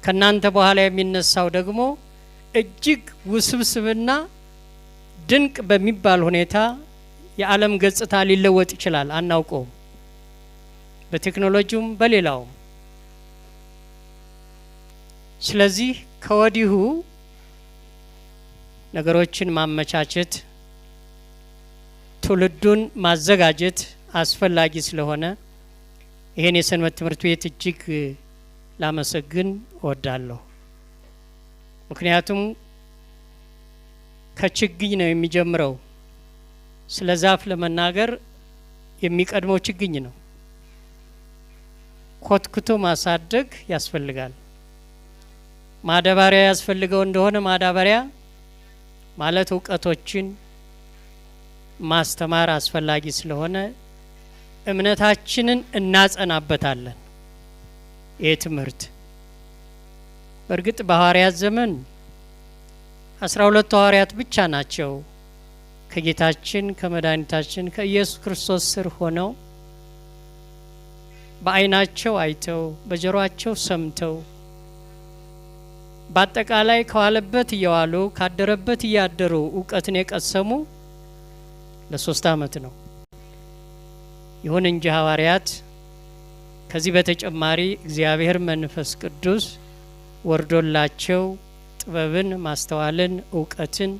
ከናንተ በኋላ የሚነሳው ደግሞ እጅግ ውስብስብና ድንቅ በሚባል ሁኔታ የዓለም ገጽታ ሊለወጥ ይችላል አናውቀው በቴክኖሎጂውም በሌላው ስለዚህ ከወዲሁ ነገሮችን ማመቻቸት ትውልዱን ማዘጋጀት አስፈላጊ ስለሆነ ይሄን የሰንበት ትምህርት ቤት እጅግ ላመሰግን እወዳለሁ ምክንያቱም ከችግኝ ነው የሚጀምረው ስለ ዛፍ ለመናገር የሚቀድመው ችግኝ ነው ኮትኩቶ ማሳደግ ያስፈልጋል ማዳበሪያ ያስፈልገው እንደሆነ ማዳበሪያ ማለት ዕውቀቶችን ማስተማር አስፈላጊ ስለሆነ እምነታችንን እናጸናበታለን የትምህርት በርግጥ በሐዋርያት ዘመን 12 ሐዋርያት ብቻ ናቸው ከጌታችን ከመድኃኒታችን ከኢየሱስ ክርስቶስ ስር ሆነው በአይናቸው አይተው በጆሮአቸው ሰምተው በአጠቃላይ ከዋለበት እየዋሉ ካደረበት እያደሩ ዕውቀትን የቀሰሙ ለ3 ዓመት ነው ይሁን እንጂ ሐዋርያት ከዚህ በተጨማሪ እግዚአብሔር መንፈስ ቅዱስ ወርዶላቸው ጥበብን ማስተዋልን ዕውቀትን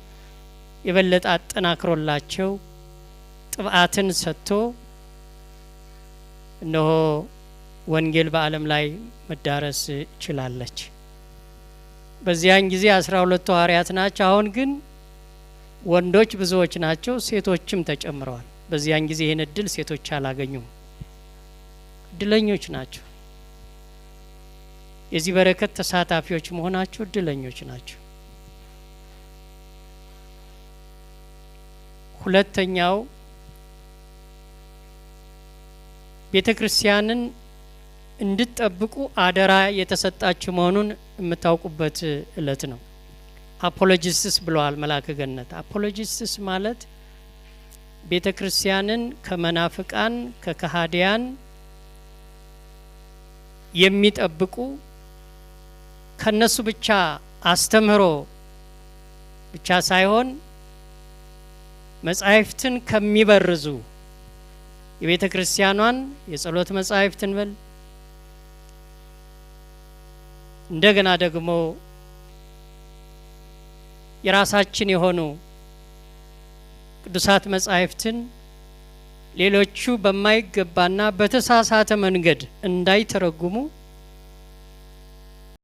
የበለጠ አጠናክሮላቸው ጥብዓትን ሰጥቶ እነሆ ወንጌል በዓለም ላይ መዳረስ ይችላለች በዚያን ጊዜ 12 ሐዋርያት ናቸው አሁን ግን ወንዶች ብዙዎች ናቸው ሴቶችም ተጨምረዋል በዚያን ጊዜ ይሄን እድል ሴቶች አላገኙም እድለኞች ናቸው የዚህ በረከት ተሳታፊዎች መሆናቸው እድለኞች ናቸው ሁለተኛው ቤተክርስቲያንን እንድትጠብቁ አደራ የተሰጣችሁ መሆኑን የምታውቁበት እለት ነው አፖሎጂስትስ ብለዋል መላከ ገነት አፖሎጂስትስ ማለት ቤተክርስቲያንን ከመናፍቃን ከከሃዲያን የሚጠብቁ ከነሱ ብቻ አስተምህሮ ብቻ ሳይሆን መጻሕፍትን ከሚበርዙ የቤተክርስቲያኗን የጸሎት መጻሕፍትን በል እንደገና ደግሞ የራሳችን የሆኑ ቅዱሳት መጻሕፍትን ሌሎቹ በማይገባና በተሳሳተ መንገድ እንዳይተረጉሙ